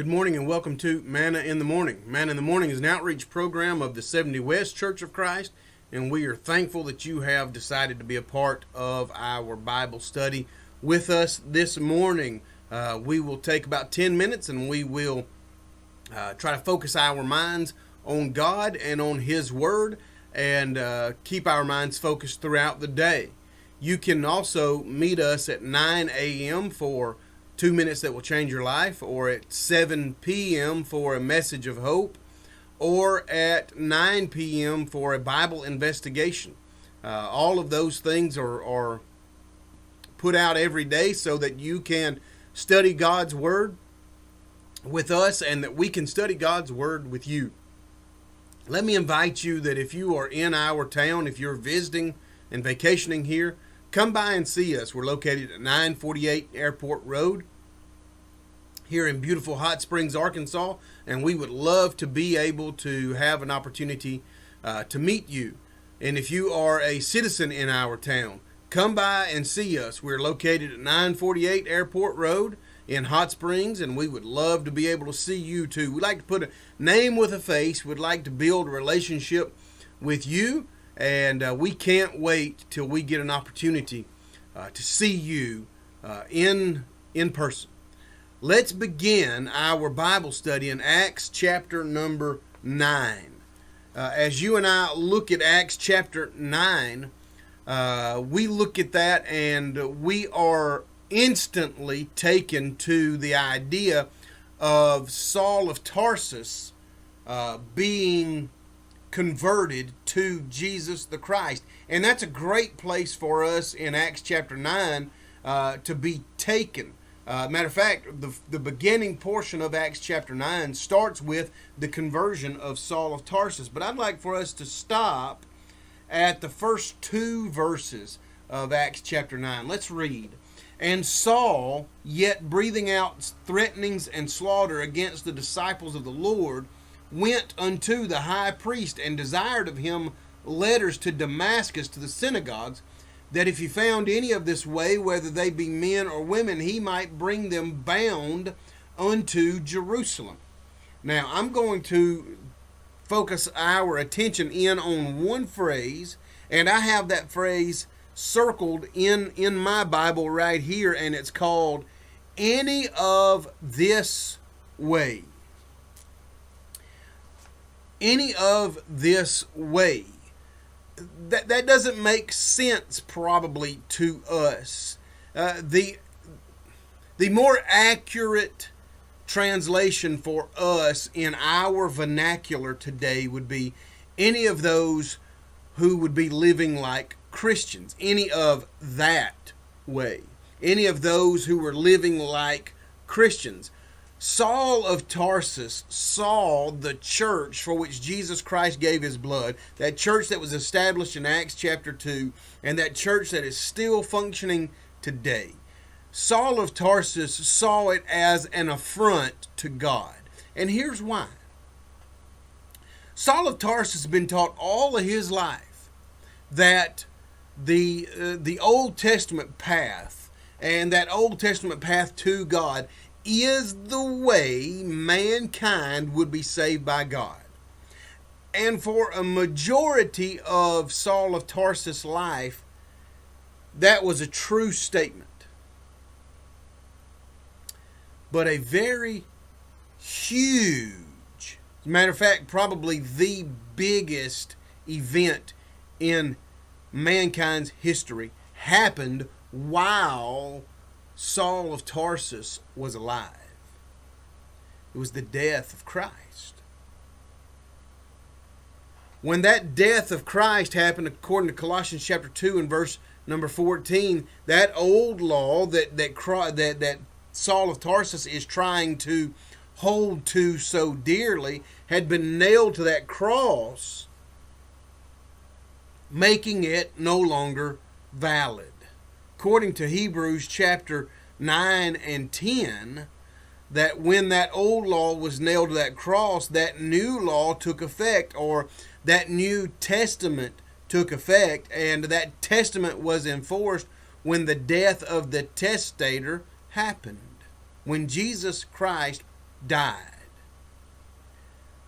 Good morning and welcome to Manna in the Morning. Manna in the Morning is an outreach program of the 70 West Church of Christ, and we are thankful that you have decided to be a part of our Bible study with us this morning. We will take about 10 minutes and we will try to focus our minds on God and on His Word and keep our minds focused throughout the day. You can also meet us at 9 a.m. for 2 minutes that will change your life, or at 7 p.m. for a message of hope, or at 9 p.m. for a Bible investigation. All of those things are put out every day so that you can study God's Word with us and that we can study God's Word with you. Let me invite you that if you are in our town, if you're visiting and vacationing here, come by and see us. We're located at 948 Airport Road here in beautiful Hot Springs, Arkansas, and we would love to be able to have an opportunity to meet you. And if you are a citizen in our town, come by and see us. We're located at 948 Airport Road in Hot Springs, and we would love to be able to see you too. We'd like to put a name with a face. We'd like to build a relationship with you, and we can't wait till we get an opportunity to see you in person. Let's begin our Bible study in Acts chapter number 9. As you and I look at Acts chapter 9, we look at that and we are instantly taken to the idea of Saul of Tarsus being converted to Jesus the Christ. And that's a great place for us in Acts chapter 9 to be taken. Matter of fact, the beginning portion of Acts chapter 9 starts with the conversion of Saul of Tarsus. But I'd like for us to stop at the first two verses of Acts chapter 9. Let's read. And Saul, yet breathing out threatenings and slaughter against the disciples of the Lord, went unto the high priest and desired of him letters to Damascus to the synagogues, that if he found any of this way, whether they be men or women, he might bring them bound unto Jerusalem. Now, I'm going to focus our attention in on one phrase, and I have that phrase circled in my Bible right here, and it's called any of this way. Any of this way. That doesn't make sense probably to us. The more accurate translation for us in our vernacular today would be any of those who would be living like Christians. Any of that way. Any of those who were living like Christians. Saul of Tarsus saw the church for which Jesus Christ gave his blood, that church that was established in Acts chapter 2, and that church that is still functioning today. Saul of Tarsus saw it as an affront to God. And here's why. Saul of Tarsus has been taught all of his life that the Old Testament path and that Old Testament path to God is the way mankind would be saved by God. And for a majority of Saul of Tarsus' life, that was a true statement. But a very huge, as a matter of fact, probably the biggest event in mankind's history happened while Saul of Tarsus was alive. It was the death of Christ. When that death of Christ happened, according to Colossians chapter 2 and verse number 14, that old law that Saul of Tarsus is trying to hold to so dearly had been nailed to that cross, making it no longer valid. According to Hebrews chapter 9 and 10, that when that old law was nailed to that cross, that new law took effect, or that New Testament took effect, and that testament was enforced when the death of the testator happened. When Jesus Christ died,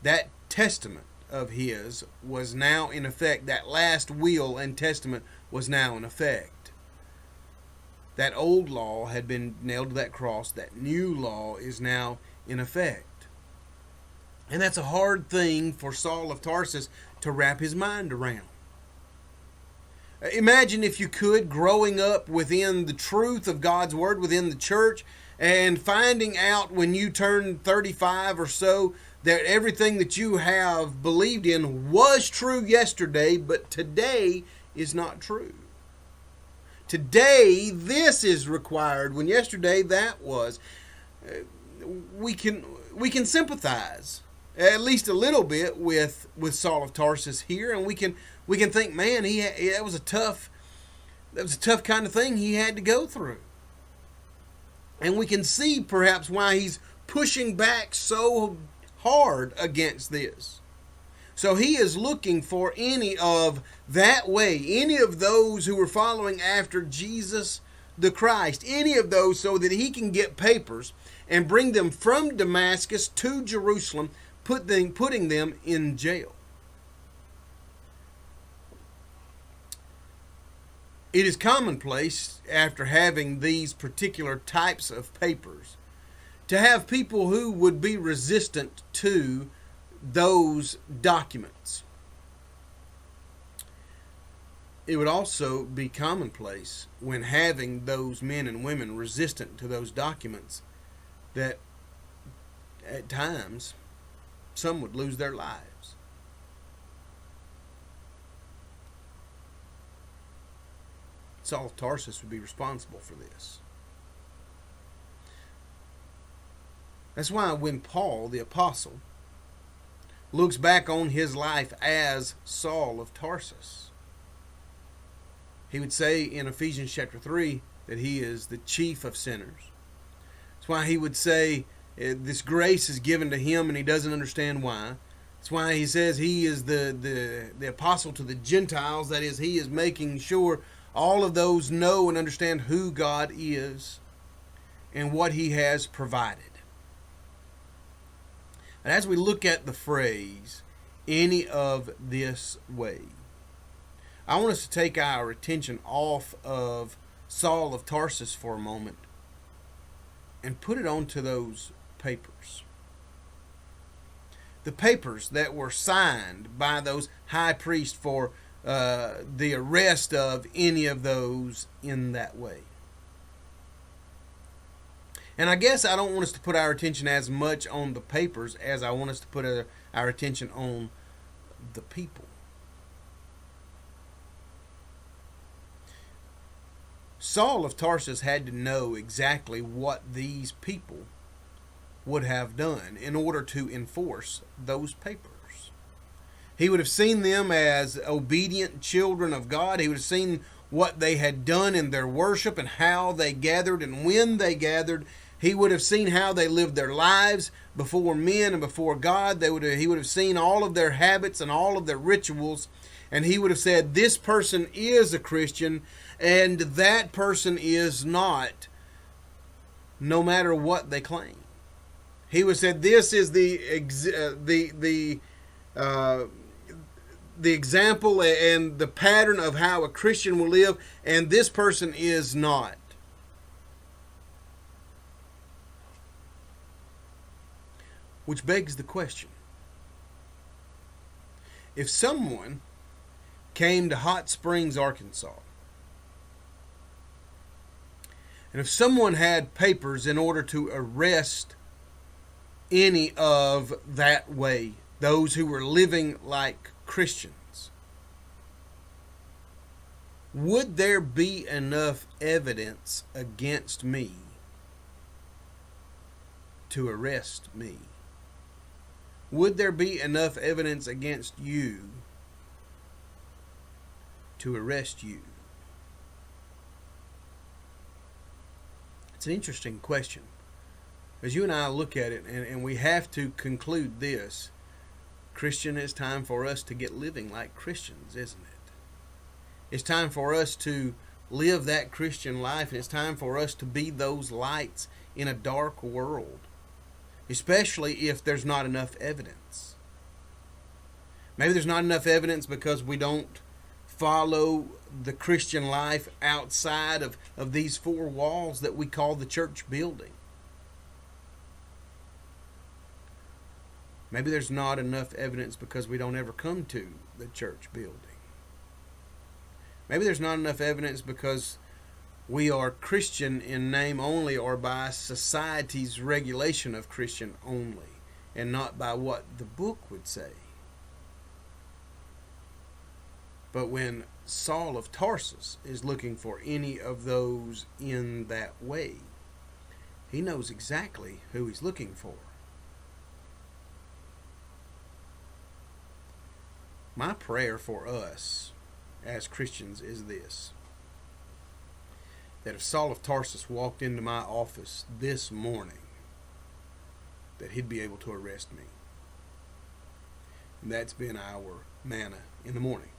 that testament of his was now in effect. That last will and testament was now in effect. That old law had been nailed to that cross. That new law is now in effect. And that's a hard thing for Saul of Tarsus to wrap his mind around. Imagine, if you could, growing up within the truth of God's Word, within the church, and finding out when you turn 35 or so that everything that you have believed in was true yesterday, but today is not true. Today, this is required, when yesterday that was. We can sympathize at least a little bit with Saul of Tarsus here, and we can think, man, that was a tough kind of thing he had to go through. And we can see perhaps why he's pushing back so hard against this. So he is looking for any of that way, any of those who were following after Jesus the Christ, any of those, so that he can get papers and bring them from Damascus to Jerusalem, putting them in jail. It is commonplace, after having these particular types of papers, to have people who would be resistant to those documents. It would also be commonplace, when having those men and women resistant to those documents, that at times some would lose their lives. Saul of Tarsus would be responsible for this. That's why when Paul, the apostle, looks back on his life as Saul of Tarsus, he would say in Ephesians chapter 3 that he is the chief of sinners. That's why he would say this grace is given to him and he doesn't understand why. That's why he says he is the apostle to the Gentiles. That is, he is making sure all of those know and understand who God is and what he has provided. And as we look at the phrase, any of this way, I want us to take our attention off of Saul of Tarsus for a moment and put it onto those papers. The papers that were signed by those high priests for the arrest of any of those in that way. And I guess I don't want us to put our attention as much on the papers as I want us to put our attention on the people. Saul of Tarsus had to know exactly what these people would have done in order to enforce those papers. He would have seen them as obedient children of God. He would have seen what they had done in their worship and how they gathered and when they gathered. He would have seen how they lived their lives before men and before God. He would have seen all of their habits and all of their rituals. And he would have said, this person is a Christian and that person is not, no matter what they claim. He would have said, this is the example and the pattern of how a Christian will live, and this person is not. Which begs the question, if someone came to Hot Springs, Arkansas, and if someone had papers in order to arrest any of that way, those who were living like Christians, would there be enough evidence against me to arrest me? Would there be enough evidence against you to arrest you? It's an interesting question. As you and I look at it, and we have to conclude this, Christian, it's time for us to get living like Christians, isn't it? It's time for us to live that Christian life, and it's time for us to be those lights in a dark world. especially if there's not enough evidence. Maybe there's not enough evidence because we don't follow the Christian life outside of these four walls that we call the church building. Maybe there's not enough evidence because we don't ever come to the church building. Maybe there's not enough evidence because we are Christian in name only, or by society's regulation of Christian only, and not by what the book would say. But when Saul of Tarsus is looking for any of those in that way, he knows exactly who he's looking for. My prayer for us as Christians is this: that if Saul of Tarsus walked into my office this morning, that he'd be able to arrest me. And that's been our manna in the morning.